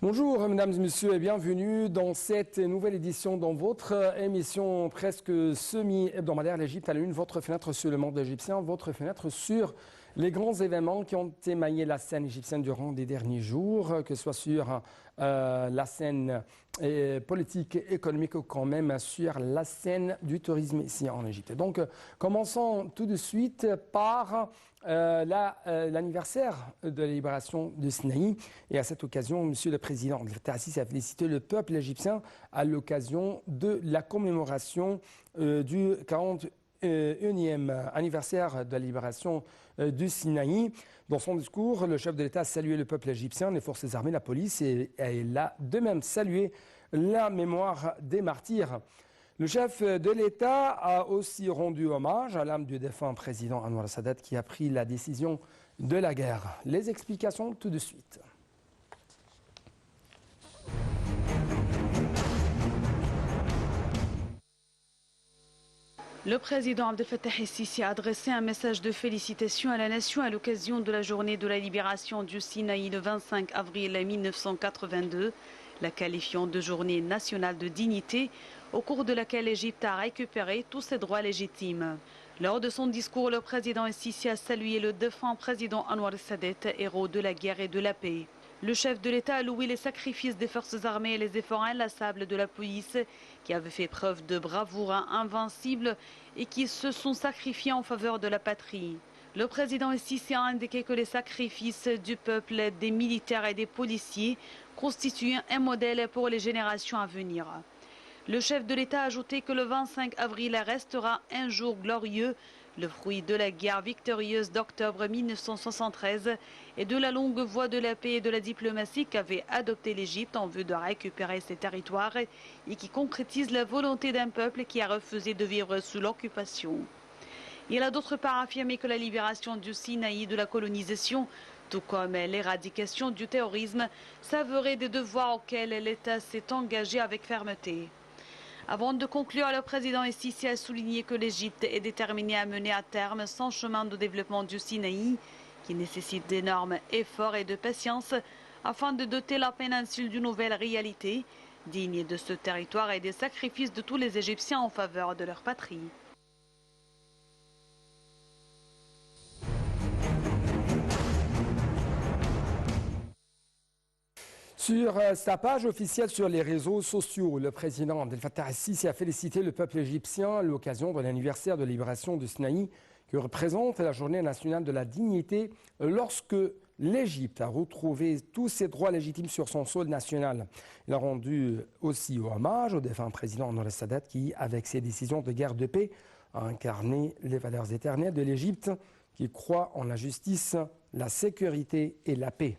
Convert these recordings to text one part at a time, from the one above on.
Bonjour mesdames et messieurs et bienvenue dans cette nouvelle édition dans votre émission presque semi-hebdomadaire l'Égypte à la une, votre fenêtre sur le monde égyptien, votre fenêtre sur les grands événements qui ont émaillé la scène égyptienne durant les derniers jours, que ce soit sur la scène politique, économique ou quand même sur la scène du tourisme ici en Égypte. Donc commençons tout de suite par l'anniversaire de la libération de Sinaï. Et à cette occasion, Monsieur le Président Abdel Fattah el-Sisi a félicité le peuple égyptien à l'occasion de la commémoration du 41e anniversaire de la libération du Sinaï. Dans son discours, le chef de l'État a salué le peuple égyptien, les forces armées, la police et il a de même salué la mémoire des martyrs. Le chef de l'État a aussi rendu hommage à l'âme du défunt président Anwar Sadat qui a pris la décision de la guerre. Les explications tout de suite. Le président Abdel Fattah el-Sisi a adressé un message de félicitations à la nation à l'occasion de la journée de la libération du Sinaï le 25 avril 1982, la qualifiant de journée nationale de dignité au cours de laquelle l'Égypte a récupéré tous ses droits légitimes. Lors de son discours, le président el-Sisi a salué le défunt président Anwar Sadat, héros de la guerre et de la paix. Le chef de l'État a loué les sacrifices des forces armées et les efforts inlassables de la police qui avaient fait preuve de bravoure invincible et qui se sont sacrifiés en faveur de la patrie. Le président el-Sisi a indiqué que les sacrifices du peuple, des militaires et des policiers constituent un modèle pour les générations à venir. Le chef de l'État a ajouté que le 25 avril restera un jour glorieux, le fruit de la guerre victorieuse d'octobre 1973 et de la longue voie de la paix et de la diplomatie qu'avait adopté l'Égypte en vue de récupérer ses territoires et qui concrétise la volonté d'un peuple qui a refusé de vivre sous l'occupation. Il a d'autre part affirmé que la libération du Sinaï de la colonisation, tout comme l'éradication du terrorisme, s'avérait des devoirs auxquels l'État s'est engagé avec fermeté. Avant de conclure, le président el-Sisi a souligné que l'Égypte est déterminée à mener à terme son chemin de développement du Sinaï, qui nécessite d'énormes efforts et de patience afin de doter la péninsule d'une nouvelle réalité, digne de ce territoire et des sacrifices de tous les Égyptiens en faveur de leur patrie. Sur sa page officielle sur les réseaux sociaux, le président Abdel Fattah el-Sisi a félicité le peuple égyptien à l'occasion de l'anniversaire de la libération du Sinaï, qui représente la journée nationale de la dignité lorsque l'Égypte a retrouvé tous ses droits légitimes sur son sol national. Il a rendu aussi hommage au défunt président Anwar Sadat qui, avec ses décisions de guerre de paix, a incarné les valeurs éternelles de l'Égypte qui croit en la justice, la sécurité et la paix.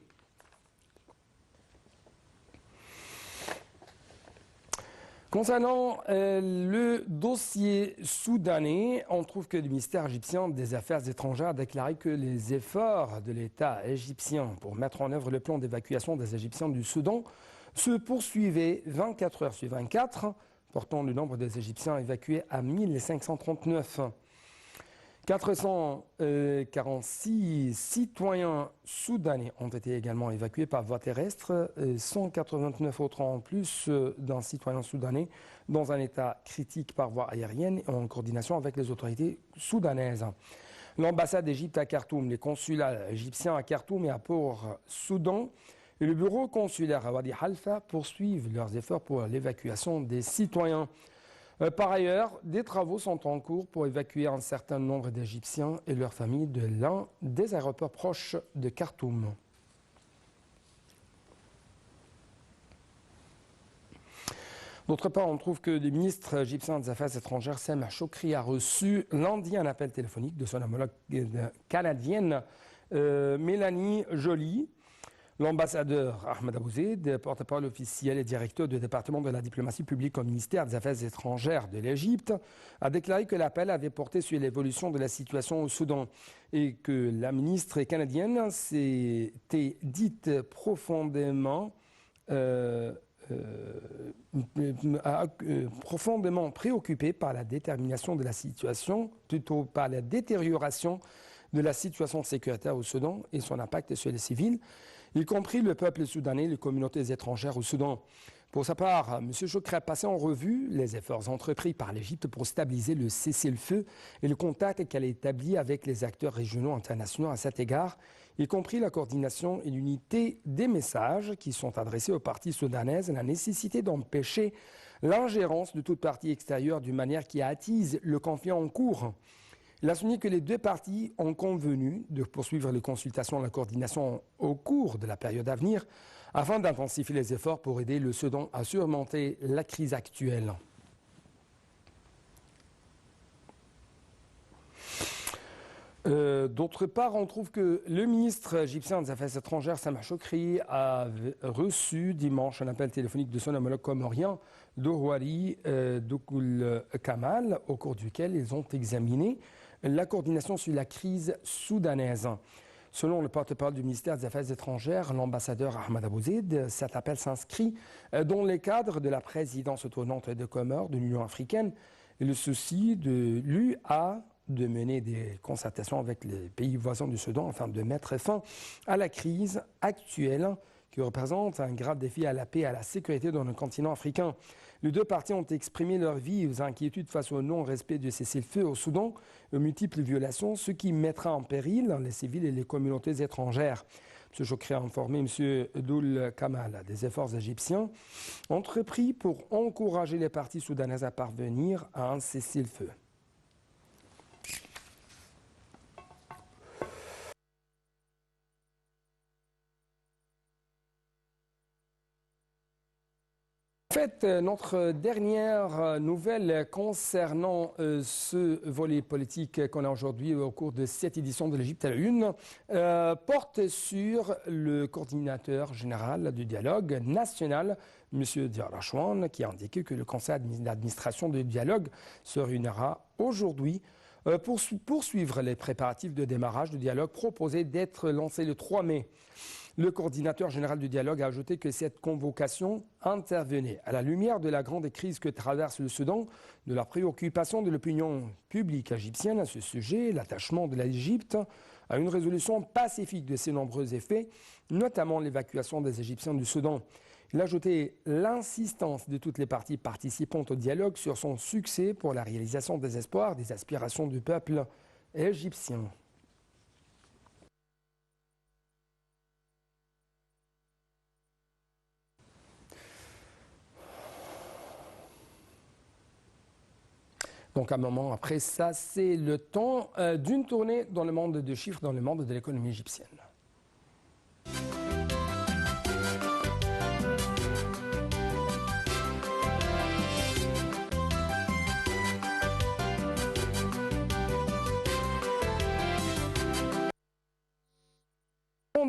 Concernant le dossier soudanais, on trouve que le ministère égyptien des Affaires étrangères a déclaré que les efforts de l'État égyptien pour mettre en œuvre le plan d'évacuation des Égyptiens du Soudan se poursuivaient 24 heures sur 24, portant le nombre des Égyptiens évacués à 1539. 446 citoyens soudanais ont été également évacués par voie terrestre, 189 autres en plus d'un citoyen soudanais dans un état critique par voie aérienne en coordination avec les autorités soudanaises. L'ambassade d'Égypte à Khartoum, les consulats égyptiens à Khartoum et à Port-Soudan et le bureau consulaire à Wadi Halfa poursuivent leurs efforts pour l'évacuation des citoyens. Par ailleurs, des travaux sont en cours pour évacuer un certain nombre d'Égyptiens et leurs familles de l'un des aéroports proches de Khartoum. D'autre part, on trouve que le ministre égyptien des Affaires étrangères, Sameh Shoukry, a reçu lundi un appel téléphonique de son homologue canadienne, Mélanie Joly. L'ambassadeur Ahmed Abouzeid, porte-parole officiel et directeur du département de la diplomatie publique au ministère des Affaires étrangères de l'Égypte, a déclaré que l'appel avait porté sur l'évolution de la situation au Soudan et que la ministre canadienne s'était dite profondément préoccupée par la détermination de la situation, plutôt par la détérioration de la situation sécuritaire au Soudan et son impact sur les civils. y compris le peuple soudanais et les communautés étrangères au Soudan. Pour sa part, M. Chokri a passé en revue les efforts entrepris par l'Égypte pour stabiliser le cessez-le-feu et le contact qu'elle a établi avec les acteurs régionaux internationaux à cet égard, y compris la coordination et l'unité des messages qui sont adressés aux parties soudanaises et la nécessité d'empêcher l'ingérence de toute partie extérieure d'une manière qui attise le conflit en cours. Il a souligné que les deux parties ont convenu de poursuivre les consultations et la coordination au cours de la période à venir afin d'intensifier les efforts pour aider le Soudan à surmonter la crise actuelle. D'autre part, on trouve que le ministre égyptien des Affaires étrangères, Sameh Chokri, a reçu dimanche un appel téléphonique de son homologue comorien, Douhouari Doukoul Kamal, au cours duquel ils ont examiné la coordination sur la crise soudanaise. Selon le porte-parole du ministère des Affaires étrangères, l'ambassadeur Ahmad Abouzid, cet appel s'inscrit dans le cadre de la présidence tournante de Comores de l'Union africaine et le souci de l'UA de mener des concertations avec les pays voisins du Soudan afin de mettre fin à la crise actuelle qui représente un grave défi à la paix et à la sécurité dans le continent africain. Les deux parties ont exprimé leurs vives inquiétudes face au non-respect du cessez-le-feu au Soudan, aux multiples violations, ce qui mettra en péril les civils et les communautés étrangères. M. Chokri a informé M. Doul Kamal des efforts égyptiens entrepris pour encourager les parties soudanaises à parvenir à un cessez-le-feu. En fait, notre dernière nouvelle concernant ce volet politique qu'on a aujourd'hui au cours de cette édition de l'Égypte à la une porte sur le coordinateur général du dialogue national, M. Diarachouane, qui a indiqué que le conseil d'administration du dialogue se réunira aujourd'hui pour poursuivre les préparatifs de démarrage du dialogue proposé d'être lancé le 3 mai. Le coordinateur général du dialogue a ajouté que cette convocation intervenait à la lumière de la grande crise que traverse le Soudan, de la préoccupation de l'opinion publique égyptienne à ce sujet, l'attachement de l'Égypte à une résolution pacifique de ses nombreux effets, notamment l'évacuation des Égyptiens du Soudan. Il a ajouté l'insistance de toutes les parties participantes au dialogue sur son succès pour la réalisation des espoirs, des aspirations du peuple égyptien. Donc, un moment après ça, c'est le temps d'une tournée dans le monde de chiffres, dans le monde de l'économie égyptienne.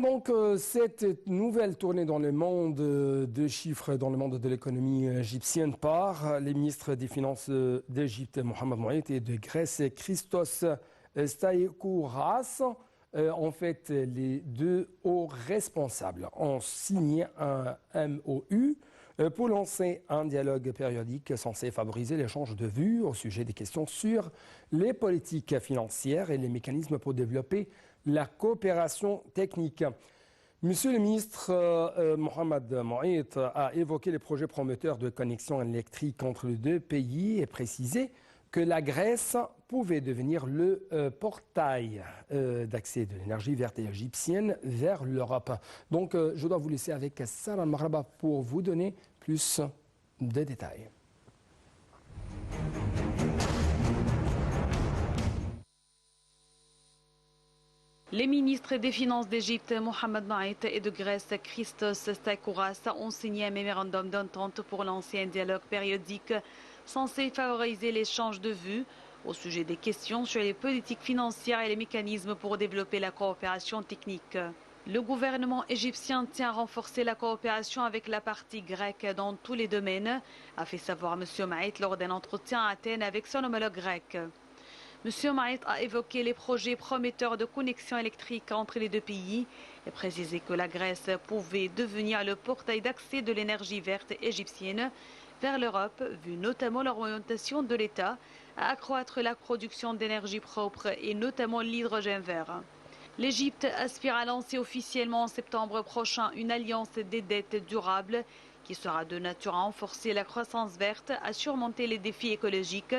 Donc, cette nouvelle tournée dans le monde de chiffres, dans le monde de l'économie égyptienne par les ministres des Finances d'Égypte, Mohamed Moït, et de Grèce, Christos Staikouras. En fait, les deux hauts responsables ont signé un MOU pour lancer un dialogue périodique censé favoriser l'échange de vues au sujet des questions sur les politiques financières et les mécanismes pour développer la coopération technique. Monsieur le ministre Mohamed Moït a évoqué les projets promoteurs de connexion électrique entre les deux pays et précisé que la Grèce pouvait devenir le portail d'accès de l'énergie verte et égyptienne vers l'Europe. Donc, je dois vous laisser avec Sarah Maraba pour vous donner plus de détails. Les ministres des Finances d'Égypte, Mohamed Moït, et de Grèce, Christos Staikouras, ont signé un mémorandum d'entente pour lancer un dialogue périodique censé favoriser l'échange de vues au sujet des questions sur les politiques financières et les mécanismes pour développer la coopération technique. Le gouvernement égyptien tient à renforcer la coopération avec la partie grecque dans tous les domaines, a fait savoir M. Moït lors d'un entretien à Athènes avec son homologue grec. M. Moït a évoqué les projets prometteurs de connexion électrique entre les deux pays et précisé que la Grèce pouvait devenir le portail d'accès de l'énergie verte égyptienne vers l'Europe, vu notamment l'orientation de l'État à accroître la production d'énergie propre et notamment l'hydrogène vert. L'Égypte aspire à lancer officiellement en septembre prochain une alliance des dettes durables qui sera de nature à renforcer la croissance verte, à surmonter les défis écologiques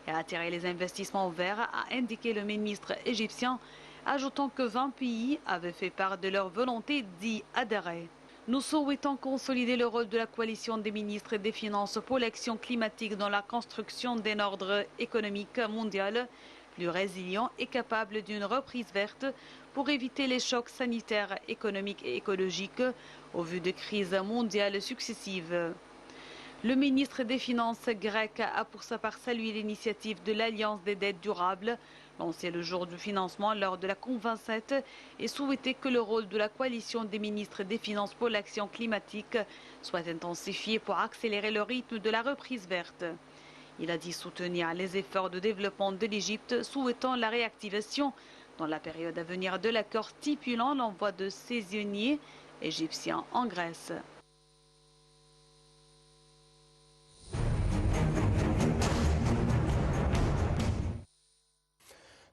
et à attirer les investissements verts, a indiqué le ministre égyptien, ajoutant que 20 pays avaient fait part de leur volonté d'y adhérer. Nous souhaitons consolider le rôle de la coalition des ministres des Finances pour l'action climatique dans la construction d'un ordre économique mondial plus résilient et capable d'une reprise verte pour éviter les chocs sanitaires, économiques et écologiques au vu de crises mondiales successives. Le ministre des Finances grec a pour sa part salué l'initiative de l'Alliance des dettes durables, lancée le jour du financement lors de la COP27, et souhaité que le rôle de la coalition des ministres des Finances pour l'action climatique soit intensifié pour accélérer le rythme de la reprise verte. Il a dit soutenir les efforts de développement de l'Égypte, souhaitant la réactivation dans la période à venir de l'accord stipulant l'envoi de saisonniers égyptiens en Grèce.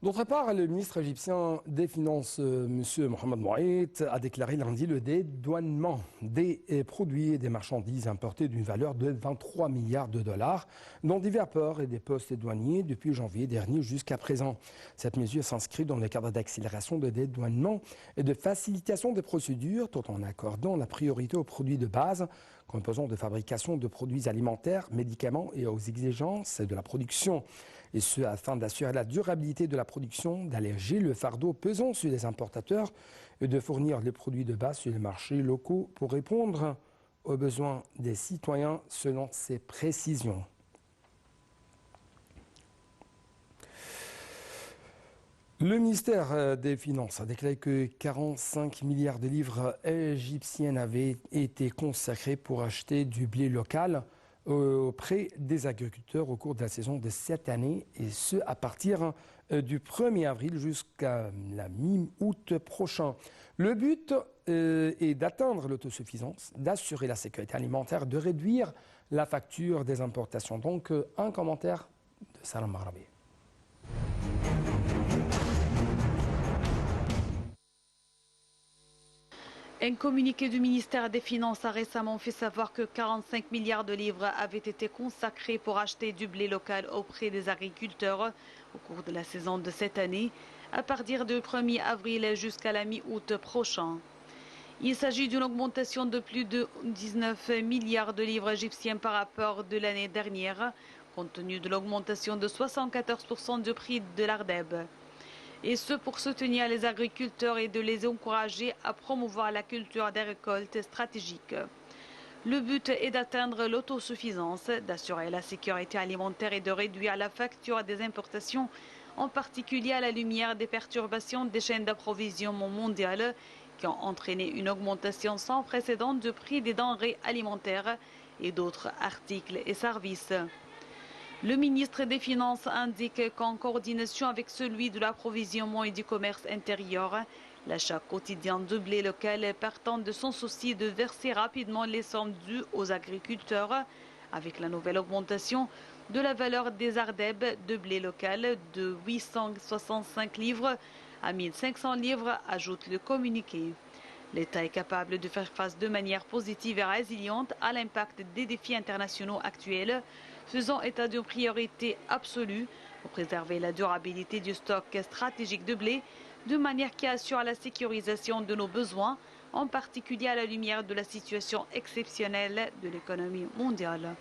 D'autre part, le ministre égyptien des Finances, M. Mohamed Mouaït, a déclaré lundi le dédouanement des produits et des marchandises importés d'une valeur de 23 milliards de dollars dans divers ports et des postes douaniers depuis janvier dernier jusqu'à présent. Cette mesure s'inscrit dans le cadre d'accélération de dédouanement et de facilitation des procédures tout en accordant la priorité aux produits de base, composants de fabrication de produits alimentaires, médicaments et aux exigences de la production. Et ce, afin d'assurer la durabilité de la production, d'alléger le fardeau pesant sur les importateurs et de fournir les produits de base sur les marchés locaux pour répondre aux besoins des citoyens selon ces précisions. Le ministère des Finances a déclaré que 45 milliards de livres égyptiennes avaient été consacrés pour acheter du blé local auprès des agriculteurs au cours de la saison de cette année, et ce à partir du 1er avril jusqu'à la mi-août prochain. Le but est d'atteindre l'autosuffisance, d'assurer la sécurité alimentaire, de réduire la facture des importations. Donc un commentaire de Salam Marabi. Un communiqué du ministère des Finances a récemment fait savoir que 45 milliards de livres avaient été consacrés pour acheter du blé local auprès des agriculteurs au cours de la saison de cette année, à partir du 1er avril jusqu'à la mi-août prochain. Il s'agit d'une augmentation de plus de 19 milliards de livres égyptiens par rapport de l'année dernière, compte tenu de l'augmentation de 74% du prix de l'Ardeb. Et ce pour soutenir les agriculteurs et de les encourager à promouvoir la culture des récoltes stratégiques. Le but est d'atteindre l'autosuffisance, d'assurer la sécurité alimentaire et de réduire la facture des importations, en particulier à la lumière des perturbations des chaînes d'approvisionnement mondiales qui ont entraîné une augmentation sans précédent du prix des denrées alimentaires et d'autres articles et services. Le ministre des Finances indique qu'en coordination avec celui de l'approvisionnement et du commerce intérieur, l'achat quotidien de blé local partant de son souci de verser rapidement les sommes dues aux agriculteurs, avec la nouvelle augmentation de la valeur des Ardeb de blé local de 865 livres à 1500 livres, ajoute le communiqué. L'État est capable de faire face de manière positive et résiliente à l'impact des défis internationaux actuels, faisant état d'une priorité absolue pour préserver la durabilité du stock stratégique de blé, de manière qui assure la sécurisation de nos besoins, en particulier à la lumière de la situation exceptionnelle de l'économie mondiale.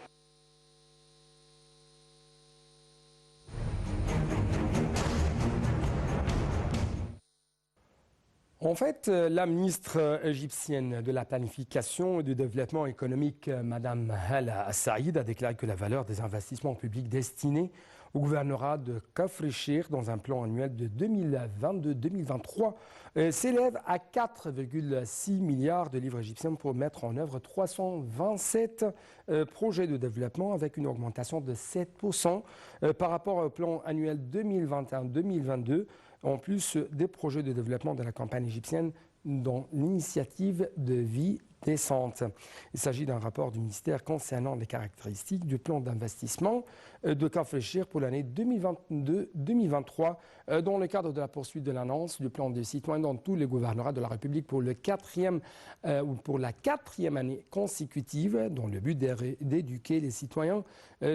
En fait, la ministre égyptienne de la Planification et du Développement économique, Mme Hala Saïd, a déclaré que la valeur des investissements publics destinés au gouvernorat de Kafr-e-Cheikh dans un plan annuel de 2022-2023 s'élève à 4,6 milliards de livres égyptiens pour mettre en œuvre 327 projets de développement avec une augmentation de 7% par rapport au plan annuel 2021-2022. En plus des projets de développement de la campagne égyptienne dans l'initiative de vie décente. Il s'agit d'un rapport du ministère concernant les caractéristiques du plan d'investissement de Cap Fléchir pour l'année 2022-2023 dans le cadre de la poursuite de l'annonce du plan de citoyens dans tous les gouvernorats de la République pour la quatrième année consécutive dans le but d'éduquer les citoyens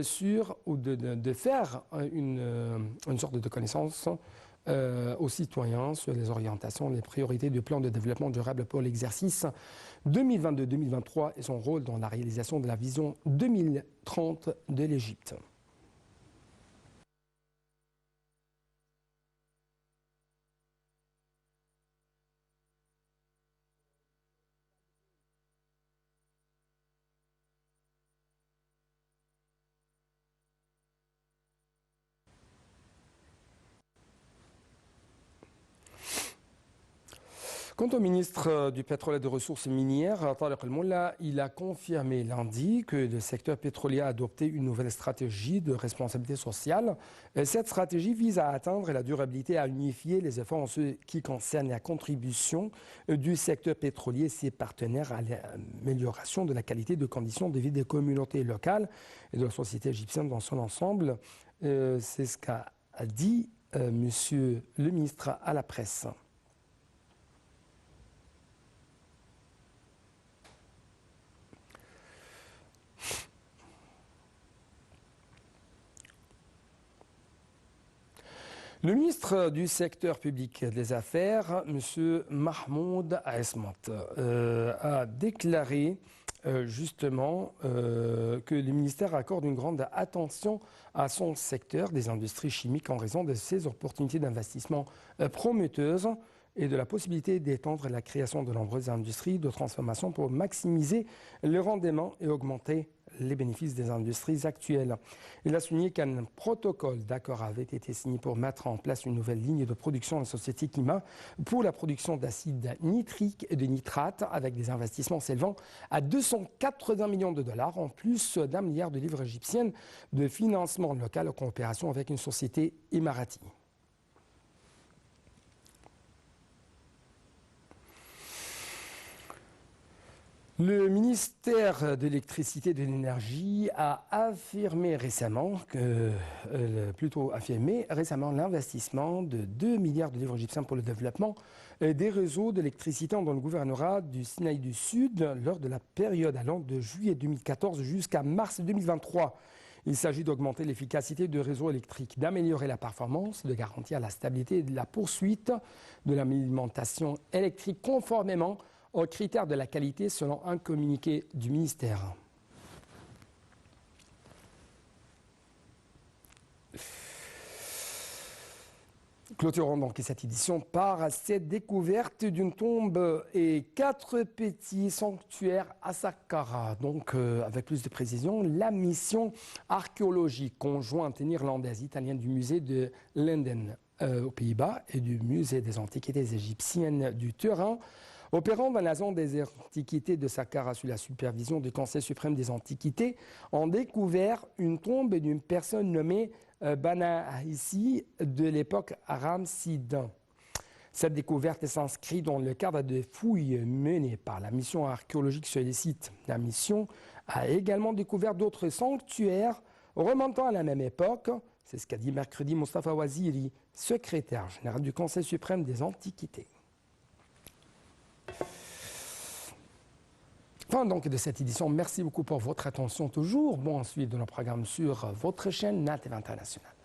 sur ou de faire une sorte de connaissance aux citoyens sur les orientations, les priorités du plan de développement durable pour l'exercice 2022-2023 et son rôle dans la réalisation de la vision 2030 de l'Égypte. Quant au ministre du Pétrole et des Ressources minières, Tariq El-Molla, il a confirmé lundi que le secteur pétrolier a adopté une nouvelle stratégie de responsabilité sociale. Cette stratégie vise à atteindre la durabilité et à unifier les efforts en ce qui concerne la contribution du secteur pétrolier et ses partenaires à l'amélioration de la qualité de conditions de vie des communautés locales et de la société égyptienne dans son ensemble. C'est ce qu'a dit monsieur le ministre à la presse. Le ministre du secteur public des affaires, M. Mahmoud Aesmat, a déclaré justement que le ministère accorde une grande attention à son secteur des industries chimiques en raison de ses opportunités d'investissement prometteuses et de la possibilité d'étendre la création de nombreuses industries de transformation pour maximiser le rendement et augmenter les bénéfices des industries actuelles. Il a souligné qu'un protocole d'accord avait été signé pour mettre en place une nouvelle ligne de production de la société Climat pour la production d'acide nitrique et de nitrate avec des investissements s'élevant à 280 millions de dollars en plus d'1 milliard de livres égyptiennes de financement local en coopération avec une société émiratie. Le ministère de l'Électricité et de l'Énergie a affirmé récemment l'investissement de 2 milliards de livres égyptiens pour le développement des réseaux d'électricité dans le gouvernorat du Sinaï du Sud lors de la période allant de juillet 2014 jusqu'à mars 2023. Il s'agit d'augmenter l'efficacité du réseau électrique, d'améliorer la performance, de garantir la stabilité et de la poursuite de l'alimentation électrique conformément aux critères de la qualité selon un communiqué du ministère. Clôturons donc cette édition par cette découverte d'une tombe et 4 petits sanctuaires à Saqqara. Donc, avec plus de précision, la mission archéologique conjointe néerlandaise italienne du musée de Lenden aux Pays-Bas et du musée des antiquités égyptiennes du Turin, opérant dans la zone des antiquités de Saqqara sous la supervision du Conseil suprême des antiquités, ont découvert une tombe d'une personne nommée Bana Aïssi de l'époque ramesside. Cette découverte s'inscrit dans le cadre de fouilles menées par la mission archéologique sur les sites. La mission a également découvert d'autres sanctuaires remontant à la même époque. C'est ce qu'a dit mercredi Mostafa Waziri, secrétaire général du Conseil suprême des antiquités. Fin donc de cette édition. Merci beaucoup pour votre attention toujours. Bon suite de nos programmes sur votre chaîne NATV International.